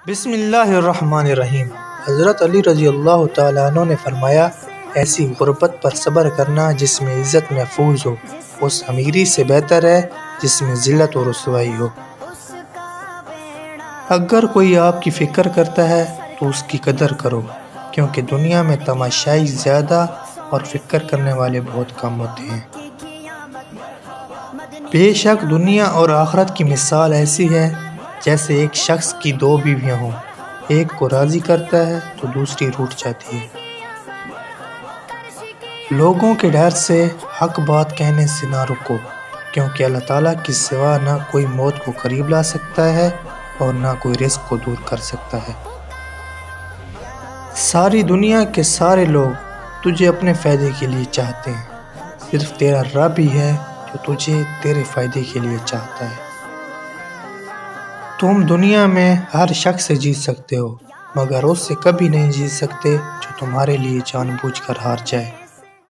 بسم اللہ الرحمن الرحیم۔ حضرت علی رضی اللہ تعالیٰ عنہ نے فرمایا، ایسی غربت پر صبر کرنا جس میں عزت محفوظ ہو اس امیری سے بہتر ہے جس میں ذلت و رسوائی ہو۔ اگر کوئی آپ کی فکر کرتا ہے تو اس کی قدر کرو، کیونکہ دنیا میں تماشائی زیادہ اور فکر کرنے والے بہت کم ہوتے ہیں۔ بے شک دنیا اور آخرت کی مثال ایسی ہے جیسے ایک شخص کی دو بیویاں ہوں، ایک کو راضی کرتا ہے تو دوسری روٹھ جاتی ہے۔ لوگوں کے ڈر سے حق بات کہنے سے نہ رکو، کیونکہ اللہ تعالیٰ کے سوا نہ کوئی موت کو قریب لا سکتا ہے اور نہ کوئی رزق کو دور کر سکتا ہے۔ ساری دنیا کے سارے لوگ تجھے اپنے فائدے کے لیے چاہتے ہیں، صرف تیرا رب ہی ہے جو تجھے تیرے فائدے کے لیے چاہتا ہے۔ تم دنیا میں ہر شخص سے جیت سکتے ہو، مگر اس سے کبھی نہیں جیت سکتے جو تمہارے لیے جان بوجھ کر ہار جائے۔